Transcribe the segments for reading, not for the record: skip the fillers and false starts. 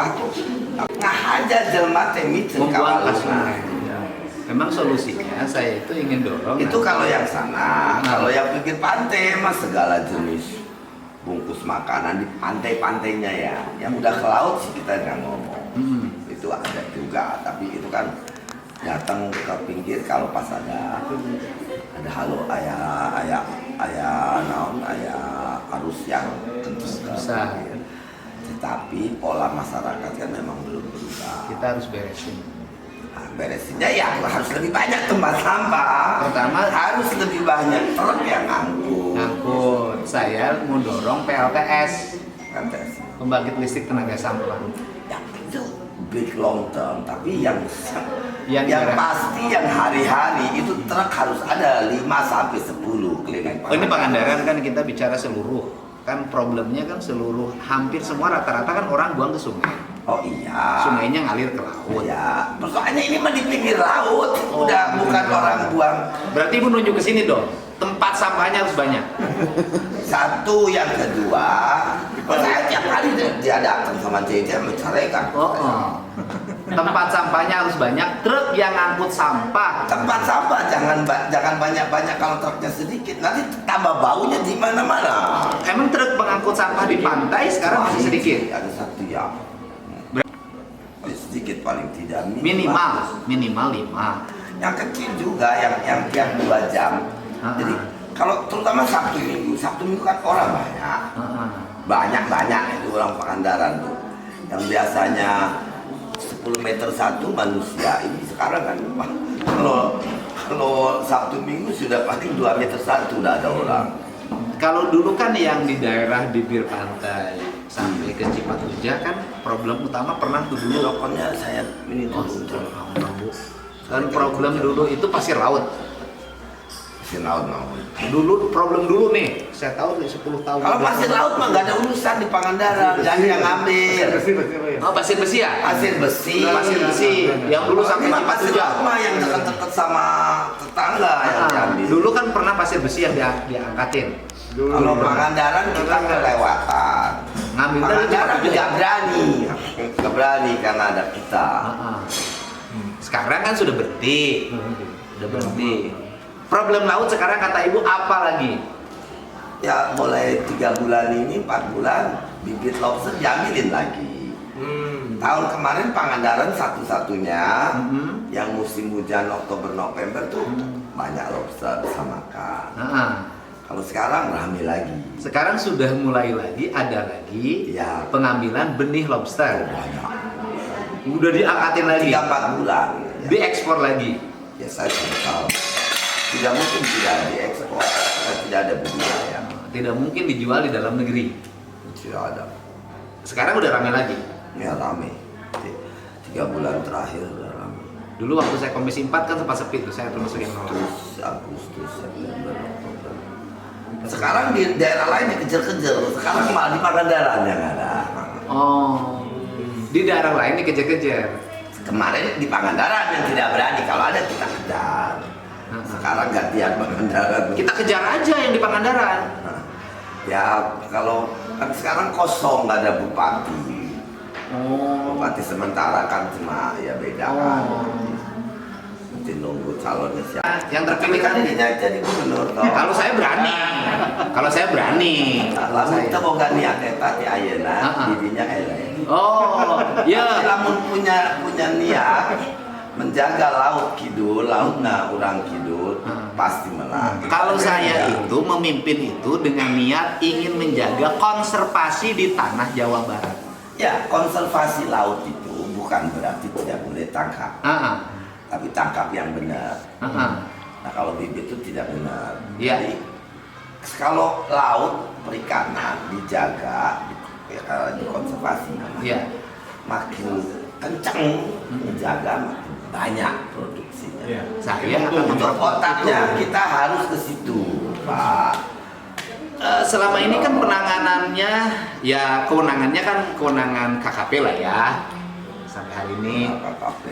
sampah tuh ngahaja jelma temi membuang ke sungai. Memang solusinya saya itu ingin dorong. Itu kalau yang sana, kalau yang pinggir pantai mas segala jenis bungkus makanan di pantai-pantainya ya. Yang udah ke laut sih kita nggak ngomong. Itu ada juga, tapi itu kan datang ke pinggir kalau pas ada halo ayah arus yang besar. Tetapi pola masyarakat kan memang belum berubah. Kita harus beresin. Nah, beresinnya ya harus lebih banyak tempat sampah. Pertama harus lebih banyak truk yang ngangkut. Saya mau dorong PLTS, pembangkit listrik tenaga sampah. Yang itu big long term, tapi yang daerah. pasti yang hari-hari itu truk harus ada 5 sampai 10 keliling. Oh, ini Pangandaran kan kita bicara seluruh. Kan problemnya kan seluruh, hampir semua rata-rata kan orang buang ke sungai. Oh iya. Sungainya ngalir ke laut. Ya, persoalannya ini mah di pinggir laut. Udah bukan orang buang. Berarti Ibu nunjuk ke sini dong. Tempat sampahnya harus banyak. Satu, yang kedua, saya tiap hari dia datang sama Jeje menceraikan. Tempat sampahnya harus banyak, truk yang ngangkut sampah. Tempat sampah jangan banyak-banyak kalau truknya sedikit, nanti tambah baunya di mana-mana. Emang truk pengangkut sampah di pantai sekarang masih sedikit? Ada satu ya. Sedikit paling tidak minimal 5. Yang kecil juga yang 2 jam. Jadi kalau terutama Sabtu Minggu kan orang banyak itu orang Pangandaran tuh. Yang biasanya 10 meter satu manusia, ini sekarang kan kalau Sabtu Minggu sudah paling 2 meter satu udah ada orang. Kalau dulu kan yang di daerah bibir pantai sampai ke Cipatujah kan problem utama pernah tuh dulu. Pokoknya saya ini dan problem dulu itu pasir laut. Pasir laut mau. Dulu problem dulu nih, saya tahu dari 10 tahun. Kalau pasir laut mah nggak ada urusan di Pangandaran, dan yang ngambil. Oh, pasir besi ya? Pasir besi. Yang dulu sampai pasir Cipatujah. laut mah yang dekat-dekat sama tetangga yang diambil. Dulu kan pernah pasir besi yang diangkatin. Kalau Pangandaran kita kelewatan. Ngambil Pangandaran tidak berani karena ada kita. Sekarang kan sudah berhenti. Problem laut sekarang kata Ibu apa lagi? Ya mulai 3 bulan ini 4 bulan bibit lobster diambilin lagi. Tahun kemarin Pangandaran satu-satunya yang musim hujan Oktober November tuh banyak lobster bisa makan. Kalau sekarang ramai lagi. Sekarang sudah mulai lagi ada lagi pengambilan benih lobster. Banyak. Udah diangkatin lagi. 3-4 bulan. Diekspor lagi. Ya saya tidak tahu. Tidak mungkin tidak diekspor. Tidak ada budidaya. Tidak mungkin dijual di dalam negeri. Tidak ada. Sekarang udah ramai lagi. Ya ramai. 3 bulan terakhir udah ramai. Dulu waktu saya komisi 4 kan sempat sepi tuh, saya termasuk yang nolak. Agustus, September, Oktober. Sekarang di daerah lain dikejar-kejar. Sekarang malah di Pangandaran yang ada. Oh, di daerah lain dikejar-kejar. Kemarin di Pangandaran yang tidak berani, kalau ada kita kejar. Sekarang gantian Pangandaran. Kita kejar aja yang di Pangandaran. Ya kalau kan sekarang kosong, nggak ada bupati. Bupati sementara kan cuma ya beda kan. Mesti nunggu calonnya siapa. Yang terpilih kan dirinya jadi gubernur. Kalau saya berani. Lalu kita mau ganti aketa di Ayana, dirinya elek. Oh, ya. Namun punya niat menjaga laut kidul, lautnya orang kidul pasti menang. Kalau saya itu memimpin itu dengan niat ingin menjaga konservasi di tanah Jawa Barat. Ya, konservasi laut itu bukan berarti tidak boleh tangkap. Tapi tangkap yang benar. Nah kalau bibit itu tidak benar. Jadi kalau laut perikanan dijaga, dikonservasi namanya, makin kencang menjaga makin banyak produksinya. Saya untuk otaknya kita harus ke situ, Pak. Selama ini kan penanganannya, ya kewenangannya kan kewenangan KKP lah ya. Sampai hari ini,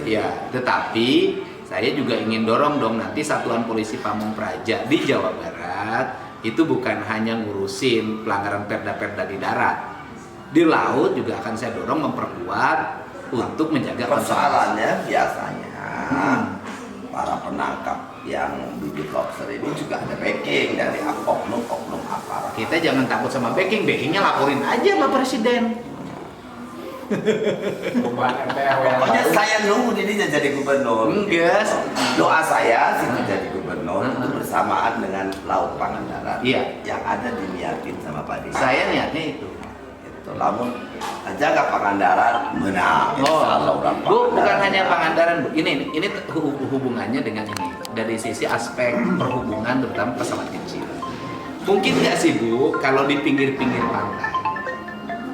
ya. Tetapi saya juga ingin dorong dong nanti Satuan Polisi Pamong Praja di Jawa Barat itu bukan hanya ngurusin pelanggaran perda-perda di darat, Di laut juga akan saya dorong memperkuat untuk menjaga persoalannya biasanya para penangkap yang bibit lobster ini juga ada backing dari oknum aparat. Kita jangan takut sama backingnya laporin aja sama presiden. Pokoknya saya nunggu dirinya jadi gubernur. Yes. Doa saya situ jadi gubernur itu bersamaan dengan Laut Pangandaran. Iya. Yang ada diniatin sama Pak Didi. Saya niatnya itu. Namun jaga Pangandaran menang. Bu, bukan hanya Pangandaran, Bu. Ini hubungannya dengan ini dari sisi aspek perhubungan terutama pesawat kecil. Mungkin nggak sih Bu, kalau di pinggir-pinggir pantai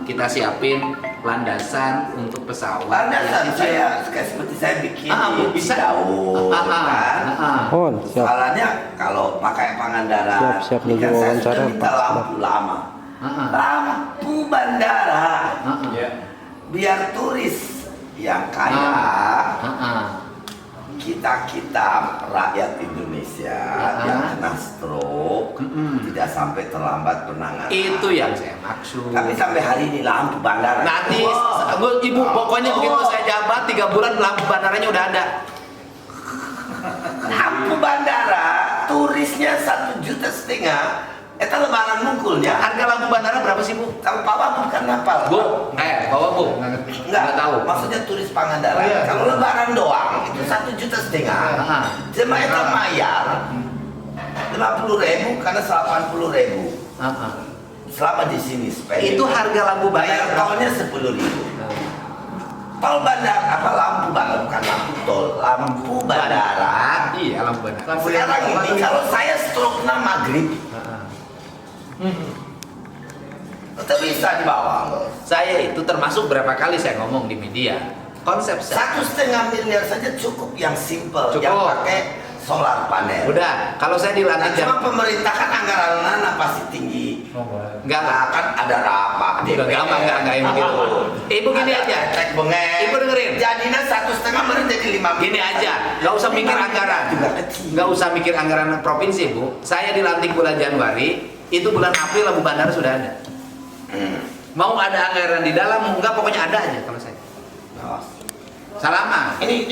kita siapin landasan untuk pesawat. Landasan seperti saya bikin di Cidahu, kan? Soalnya kalau pakai Pangandaran, siap kan saya sudah minta lampu lama. Lampu bandara biar turis yang kaya kita rakyat Indonesia yang kena stroke tidak sampai terlambat penanganan. Itu yang saya maksud. Tapi sampai hari ini lampu bandara nanti Ibu pokoknya begitu saya jabat 3 bulan lampu bandaranya udah ada. Lampu bandara turisnya 1,5 juta. Eta lebaran mungkulnya. Harga lampu bandara berapa sih Bu? Tahu Pak bukan hafal. Bu, Bawa Bu. Enggak tahu. Maksudnya turis Pangandaran. Kalau lebaran doang itu 1,5 juta. Cuma eta mayar 50.000 karena 80.000. Selama di sini spend. Itu harga lampu bandara. Bayar tolnya 10.000. Tol bandara lampu bandara bukan lampu tol, lampu bandara. Iya, lampu bandara. Sekarang ini kalau saya stroke-nya maghrib. Itu bisa dibawa. Saya itu termasuk berapa kali saya ngomong di media. Konsep saya 1,5 miliar saja cukup yang simple, yang pakai solar panel. Udah, kalau saya dilantik cuma pemerintah kan anggaran pasti tinggi. Enggak kan ada rapat. Udah gampang enggak yang begitu. Ibu gini aja. Ibu dengerin. Jadinya 1,5 baru jadi 5. Gini aja, nggak usah mikir anggaran. Nggak usah mikir anggaran provinsi Bu. Saya dilantik bulan Januari, itu bulan April lampu bandara sudah ada. Mau ada anggaran di dalam, enggak pokoknya ada aja kalau saya. Salama. Ini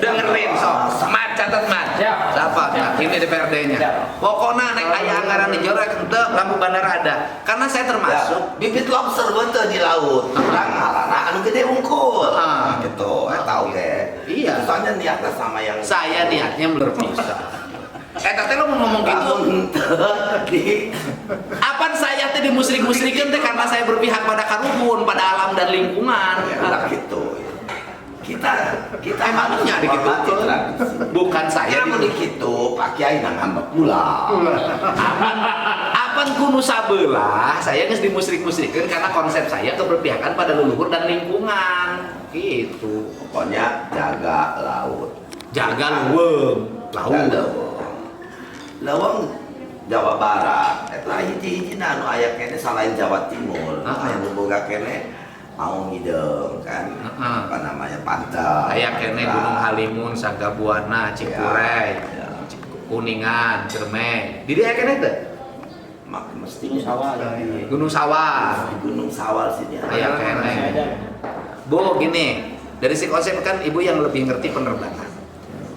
dengerin Mat, catat Mat. Siapa? Ini DPRD-nya. Pokoknya naik aya anggaran dijorek ente lampu bandara ada. Karena saya termasuk bibit lobster betul di laut. Orang ngalarang anu gede unggul. Gitu. Tahu ge. Iya. Soalnya niatnya sama yang saya niatnya berpisah. Tete lo mau ngomong gitu? Apaan saya teh dimusrik-musrikin teh karena saya berpihak pada karuhun, pada alam dan lingkungan. Ya, gitu. Kita emangnya gitu. Bukan saya gitu. Pak Kiai nang ngambek pula. Apaan kuno sabelah, saya geus dimusrik-musrikin karena konsep saya keberpihakan pada leluhur dan lingkungan. Gitu. Pokoknya jaga laut. Jaga leuweung, laut. Lawang Jawa Barat, eta hiji-hiji anu aya kene selain Jawa Timur, aya boga kene mau ngideng kan. Apa namanya pantai. Aya kene Gunung Halimun, Sanggabuana, Cikurey, Kuningan, Ciremay. Di dia kene teh? Mesti sawah Gunung Sawah. Gunung Sawah sini. Aya kene. Bu gini, dari si konsep kan Ibu yang lebih ngerti penerbangan.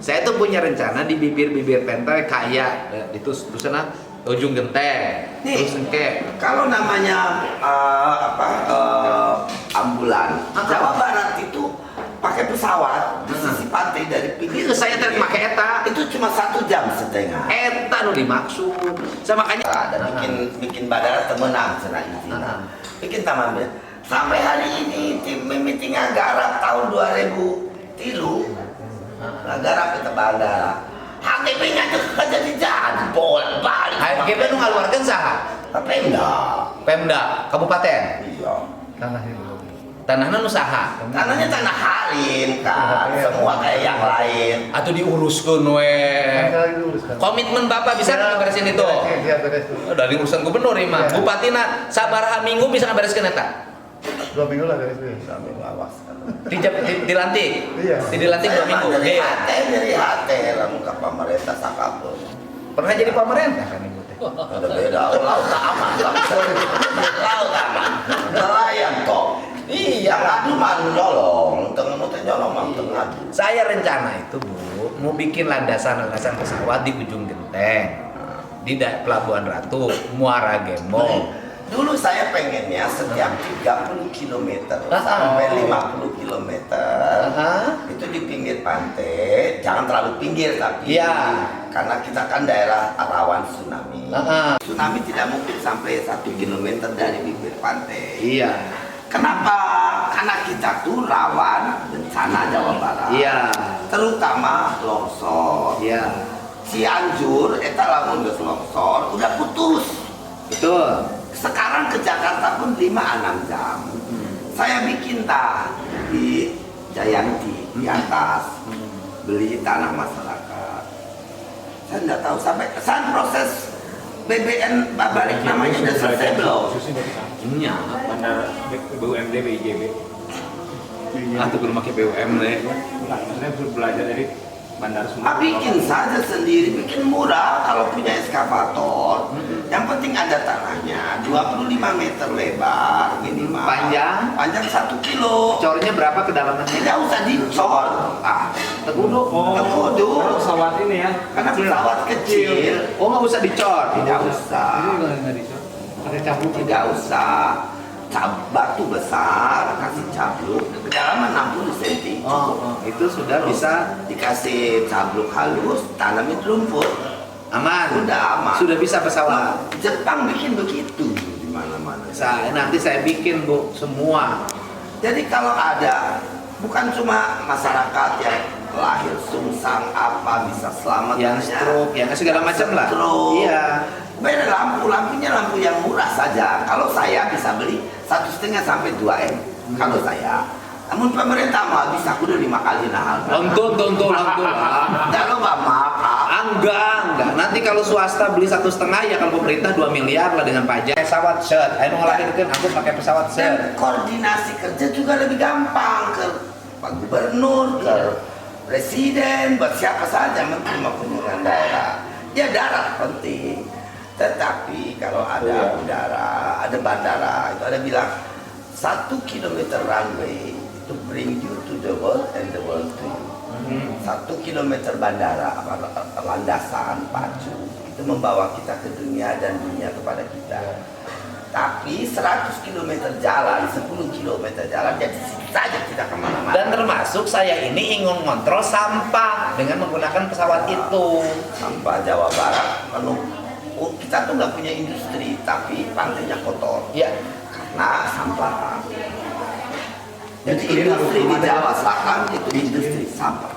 Saya tuh punya rencana di bibir-bibir pantai kayak itu sana ujung genteng. Terus engke kalau namanya ambulan Jawa Barat itu pakai pesawat di sisi pantai dari pinggir. Itu saya tadi pakai eta. Itu cuma 1,5 jam. Eta nu dimaksud. Saya makanya ada bikin bandara temenang cenah intina. Bikin taman. Sampai hari ini tim meeting anggaran tahun 2003 garap kita bandara. HTP-nya tuh jadi bolak-balik. HTP nu ngaluarkeun saha? Pemda kabupaten. Iya. Tanahnya nu saha? Tanahnya tanah halim kan. Semua kayak yang lain. Atau diuruskeun we. Komitmen Bapak bisa ngaberesin itu? Dari urusan gubernur mah. Bupatina sabaraha minggu bisa ngabereskeun eta? 2 minggu lah dari sini. Awas. Dilantik? Iya. Dilantik 2 minggu? Iya. Dari hati lamun ka pemerintah sakapun. Pernah jadi pemerintah kan Ibu teh? Ada beda. Laut aman. Laut aman. Nelayan toh. rencana. Yang adu mah nyolong, tengah mau nyolong mah tengah. Saya rencana itu Bu, mau bikin landasan pesawat di ujung genteng, di Pelabuhan Ratu, Muara Gembong. Dulu saya pengennya setiap 30 km sampai 50 km itu di pinggir pantai, jangan terlalu pinggir tapi karena kita kan daerah rawan tsunami. Tsunami tidak mungkin sampai 1 km dari bibir pantai. Iya. Kenapa? Karena kita tuh rawan bencana Jawa Barat. Iya. Terutama longsor. Iya. Cianjur, eta lamun geus longsor, udah putus. Betul. Sekarang ke Jakarta pun 5-6 jam. Saya bikin di Jayanti di atas, beli tanah masyarakat. Saya nggak tahu sampai proses BBN balik namanya udah selesai belum? Iya. Bandar BUMD BIJB. Atau belum pakai BUMD. Saya belajar dari Bandar Sumatera. Bikin saja sendiri, bikin murah kalau punya eskavator. Yang penting ada tanahnya, 25 meter lebar minimal. Panjang 1 kilo. Cornya berapa kedalamannya? Tidak usah dicor. Teguduk. Teguduk. Pesawat ini ya. Karena pesawat kecil. Oh, nggak usah dicor. Tidak usah. Ada campur. Tidak usah. Batu besar, kasih cabluk, kedalaman 60 cm. Itu sudah bisa dikasih cabluk halus, tanamin rumput. Aman. Sudah aman. Sudah bisa pesawat. Jepang bikin begitu di mana-mana. Nanti saya bikin Bu semua. Jadi kalau ada, bukan cuma masyarakat yang lahir sungsang apa bisa selamat, yang stroke, yang segala macam lah. Iya. Bayar lampunya lampu yang murah saja. Kalau saya bisa beli 1,5 sampai 2 M. Kalau saya. Namun pemerintah mah bisa kudu 5 kali nah. Tentu lah. Enggak lo maaf. Enggak. Nanti kalau swasta beli 1,5 ya kalau pemerintah 2 miliar lah dengan pajak. Pesawat set. Ayo ngelahirin aku pakai pesawat set. Dan koordinasi kerja juga lebih gampang ke Pak Gubernur, ke Presiden, buat siapa saja menteri maupun daerah. Ya darat penting. Tetapi kalau ada udara, ada bandara, itu ada bilang 1 kilometer runway itu bring you to the world and the world to you. 1 kilometer bandara, landasan, pacu, itu membawa kita ke dunia dan dunia kepada kita. Tapi 100 km jalan, 10 km jalan, jadi saja kita kemana-mana. Dan termasuk saya ini ingin ngontrol sampah dengan menggunakan pesawat itu. Sampah Jawa Barat, kita tuh nggak punya industri, tapi pantainya kotor. Ya. Karena sampah. Jadi industri di Jawa Selatan itu industri sampah.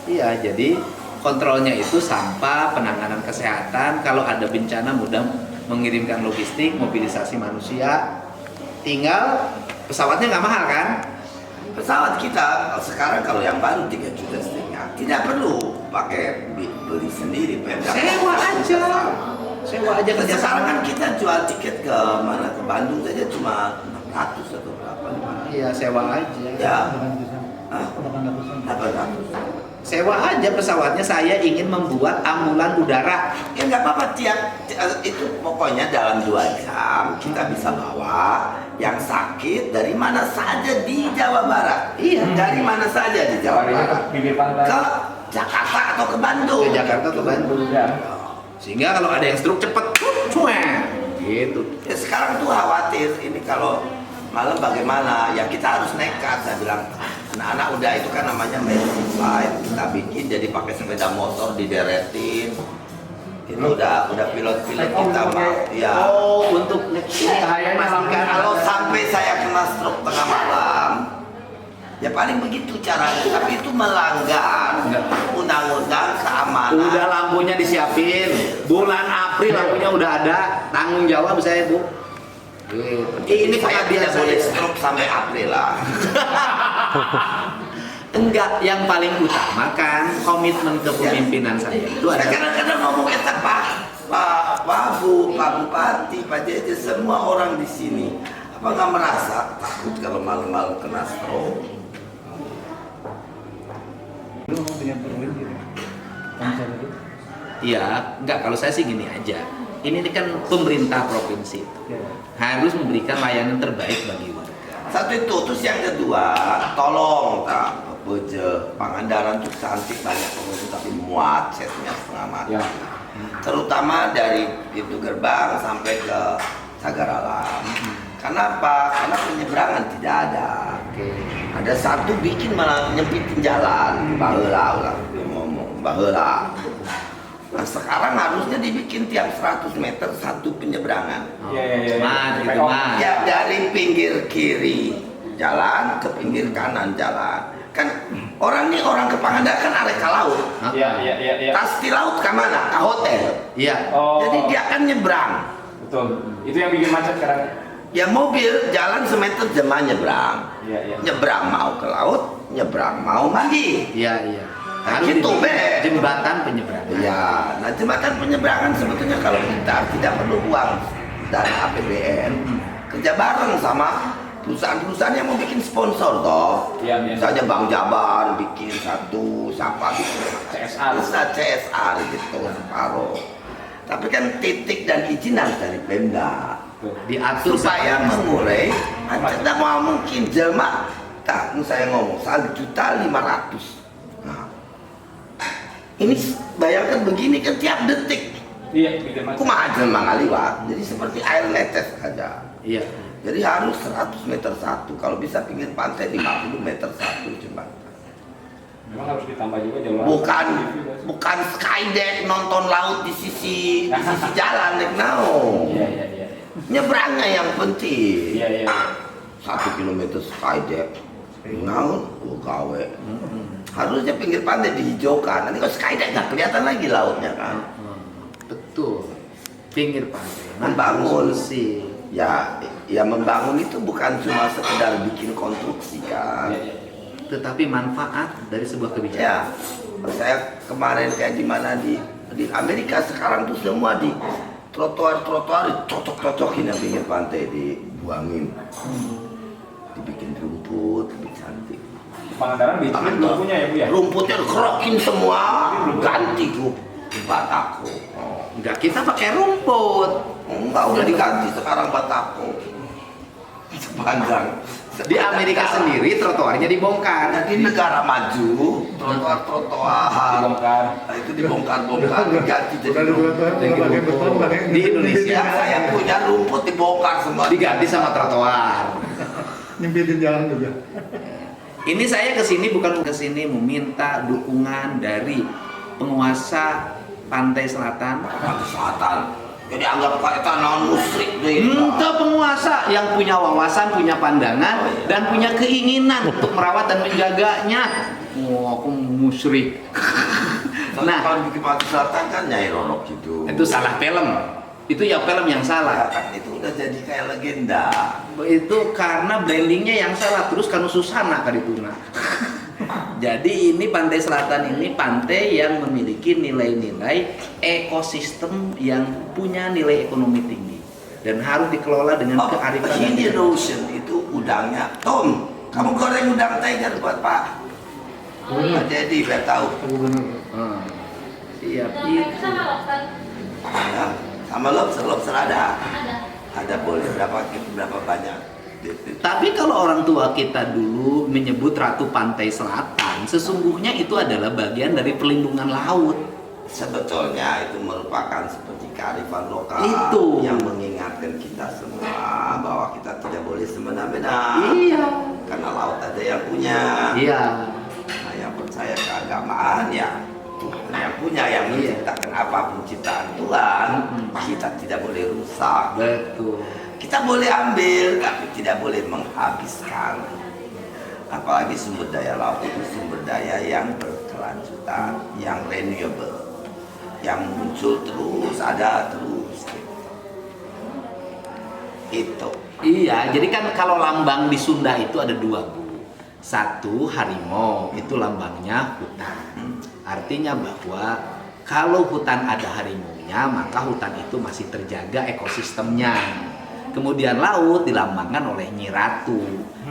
Iya, jadi kontrolnya itu sampah, penanganan kesehatan. Kalau ada bencana mudah mengirimkan logistik, mobilisasi manusia. Tinggal pesawatnya nggak mahal kan? Pesawat kita sekarang kalau yang baru 3,5 juta, tidak perlu pakai beli sendiri. Sewa aja kerja sekarang kan kita jual tiket ke mana, ke Bandung saja cuma 600 atau berapa. Iya, sewa aja. Ya. 800. Sewa aja pesawatnya. Saya ingin membuat ambulan udara. Ya nggak apa-apa, itu pokoknya dalam 2 jam kita bisa bawa yang sakit dari mana saja di Jawa Barat. Iya. Dari mana saja di Jawa Barat. Bibir pantai. Ke Jakarta atau ke Bandung. Ke Jakarta atau Bandung. Ya. Sehingga kalau ada yang stroke cepet, gitu. Ya sekarang tuh khawatir ini kalau malam bagaimana, ya kita harus nekat. Saya bilang anak-anak udah itu kan namanya medicine flight, kita bikin jadi pakai sepeda motor dideretin. Itu udah pilot-pilot kita mah ya. Untuk ini pastikan Kalau sampai saya kena stroke tengah malam, ya paling begitu caranya, tapi itu melanggar undang-undang keamanan. udah lampunya disiapin. Bulan April lampunya udah ada. Tanggung jawab saya, Bu. Ini saya tidak boleh stroke sampai April lah. Enggak, yang paling utama kan komitmen kepemimpinan saya itu Saya adalah kadang-kadang ngomong Pak Wabu, Pak Bupati, Pak Jeje, semua orang di sini. Apa nggak merasa takut kalau malam-malam kena stroke? Lu mau punya perlin gitu? Konser itu? iya, enggak, kalau saya sih gini aja. Ini kan pemerintah provinsi Ya. harus memberikan layanan terbaik bagi warga. Satu itu, terus yang kedua, tolong beje Pangandaran tuh cantik, banyak pengunjung tapi muat setnya setengah mati. Ya. Terutama dari pintu gerbang sampai ke Cagar Alam. Kenapa? Karena penyeberangan tidak ada. Ada satu bikin malah nyempitin jalan, baheula ulah ngomong, baheula. Nah sekarang harusnya dibikin tiap 100 meter satu penyeberangan. Iya. Gitu, Mas. Ya dari pinggir kiri jalan ke pinggir kanan jalan. Kan orang ke Pangandaran kan arah ke laut. Iya. Pasti laut ke mana? Ke hotel. Iya. Oh. Jadi dia akan nyebrang. Betul. Itu yang bikin macet sekarang. Ya mobil jalan semeter jemaah nyebrang. Iya. Nyebrang mau ke laut, nyebrang mau mandi. Iya. Nah, Harus gitu, dibikin Be. jembatan penyeberangan. Ya, nah jembatan penyeberangan sebetulnya kalau kita tidak perlu uang dari APBN, kerja bareng sama perusahaan-perusahaan yang mau bikin sponsor toh. Iya. Misalnya Bang Jabar bikin satu, siapa gitu. CSR. Bisa CSR gitu, separuh. Tapi kan titik dan izin harus dari Pemda. Diatur Supaya secara- mengurai, tidak mau mungkin jelma. Tak, saya ngomong 1.500.000. Nah, ini bayangkan begini kan tiap detik. Iya, bikin macet. Kumaha jelma ngaliwat. Jadi seperti air netes saja. Iya. Jadi harus 100 meter satu. Kalau bisa pinggir pantai 50 meter satu jembatan. Memang harus ditambah juga jalur. Bukan skydeck nonton laut di sisi jalan dek nao. Iya. Nyebrangnya yang penting. Iya. 1 kilometer skydeck. Naon? Gawe. Harusnya pinggir pantai dihijaukan. Nanti kalau skydeck nggak kelihatan lagi lautnya kan. Betul. Pinggir pantai. Membangun. Sih. Ya membangun itu bukan cuma sekedar bikin konstruksi kan. Iya. Tetapi manfaat dari sebuah kebijakan. Ya, saya kemarin kayak di mana di Amerika sekarang tuh semua di trotoar dicocok-cocokin yang pinggir pantai dibuangin, dibikin rumput lebih cantik. Pangandaran bikin punya ya Bu ya. Rumputnya dikerokin semua, ganti ku batako. Enggak, kita pakai rumput. Enggak, udah diganti sekarang batako. Sepanjang. Di Amerika sendiri trotoarnya dibongkar. Nah, di negara maju, trotoar Dibongkar. nah, itu dibongkar-bongkar, diganti jadi rumput. Di Indonesia Ya, saya punya rumput dibongkar semua. diganti sama trotoar. Nyempitin jalan juga. Ini saya kesini bukan kesini meminta dukungan dari penguasa pantai selatan. Pantai Selatan. Jadi anggap kayak tanah musyrik deh. Entah penguasa yang punya wawasan, punya pandangan, dan punya keinginan untuk merawat dan menjaganya. Wah, aku musyrik. Nah, Nah, kalau di Pantai Selatan kan Nyai Roro gitu. itu salah film. Itu ya film yang Ya, salah. kan itu udah jadi kayak legenda. Itu karena brandingnya yang salah. Terus kan Susana kadituna. Jadi ini pantai selatan ini pantai yang memiliki nilai-nilai ekosistem yang punya nilai ekonomi tinggi dan harus dikelola dengan kearifan. Indian Ocean itu udangnya Tom. Kamu goreng udang tiger buat Pak. Pak Jadi biar tahu. Siap. Ya, sama lobster ada boleh berapa banyak. Tapi kalau orang tua kita dulu menyebut Ratu Pantai Selatan, sesungguhnya itu adalah bagian dari perlindungan laut. Sebetulnya itu merupakan seperti kearifan lokal Itu. yang mengingatkan kita semua bahwa kita tidak boleh semena-mena. Iya. Karena laut ada yang punya. Iya. Nah, yang percaya keagamaan ya Tuhan yang punya, yang menciptakan apapun ciptaan Tuhan, kita tidak boleh rusak. Betul. Kita boleh ambil, tapi tidak boleh menghabiskan. Apalagi sumber daya laut itu sumber daya yang berkelanjutan, yang renewable, yang muncul terus, ada terus. Itu. Iya, jadi kan kalau lambang di Sunda itu ada dua, Bu. Satu, harimau, itu lambangnya hutan. Artinya bahwa kalau hutan ada harimaunya, maka hutan itu masih terjaga ekosistemnya. Kemudian laut dilambangkan oleh Nyi Ratu.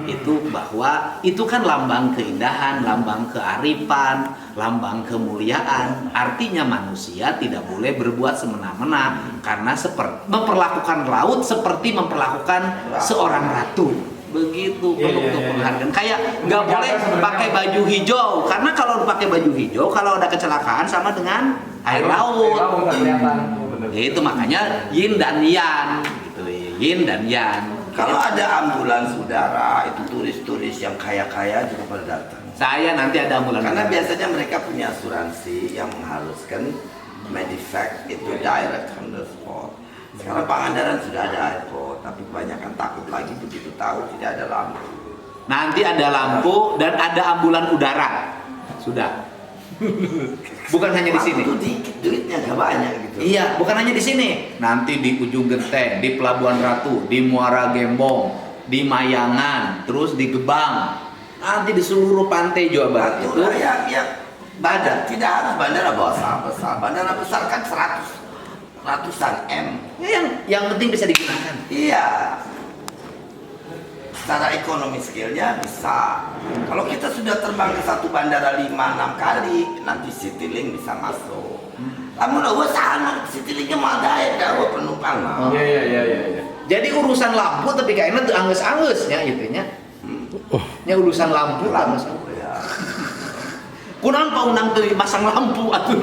Itu bahwa itu kan lambang keindahan, lambang kearifan, lambang kemuliaan. Artinya manusia tidak boleh berbuat semena-mena karena memperlakukan laut seperti memperlakukan seorang ratu. Begitu Iya, perlu iya, tuh iya. penghargaan. Kayak nggak boleh pakai baju hijau, karena kalau pakai baju hijau kalau ada kecelakaan sama dengan air laut. nggak kelihatan. Bener. Ya, itu makanya yin dan yang gitu, yin dan yang. Kalau ada ambulans udara, itu turis-turis yang kaya-kaya juga pada datang. Saya nanti ada ambulan. Karena biasanya mereka punya asuransi yang mengharuskan medevac itu direct from the spot. Sekarang Pangandaran sudah ada airport, tapi kebanyakan takut lagi begitu tahu tidak ada lampu. Nanti ada lampu dan ada ambulan udara. Sudah. Bukan hanya di sini. Waktu dikit duitnya gak banyak gitu. Iya, bukan hanya di sini. Nanti di Ujung Genteng, di Pelabuhan Ratu, di Muara Gembong, di Mayangan, terus di Gebang. Nanti di seluruh pantai Jawa Barat itu yang bandar tidak harus bandara besar. Bandara besar kan ratusan M. ya, yang penting bisa digunakan. Iya. Secara ekonomi skillnya bisa. Kalau kita sudah terbang ke satu bandara 5-6 kali, nanti Citylink bisa masuk. Kamu lo sana Citylink mau ada ya penumpang. Iya. Jadi urusan lampu tapi kayaknya tuh angges-anggesnya itunya. Ya urusan lampu angges. Ya. Kunapa unang tuh masang lampu atuh.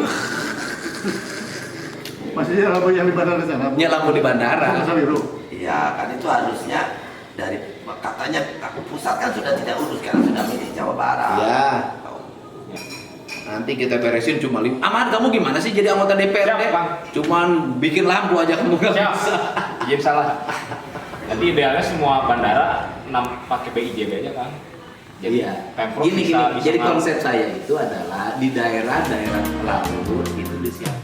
Maksudnya lampu yang di bandara sana. Ya lampu di bandara. Masa biru. Iya, kan itu harusnya dari katanya pusat kan sudah tidak urus karena sudah milih Jawa Barat. Ya. Nanti kita beresin cuma Ahmad, kamu gimana sih jadi anggota DPRD? Siap, Bang. Cuman bikin lampu aja kamu nggak Siap. bisa. Izin salah. Jadi idealnya semua bandara pakai BIJB aja kan. Jadi Pemprov Gini, bisa jadi ngatur. konsep saya itu adalah di daerah-daerah laut itu disiapkan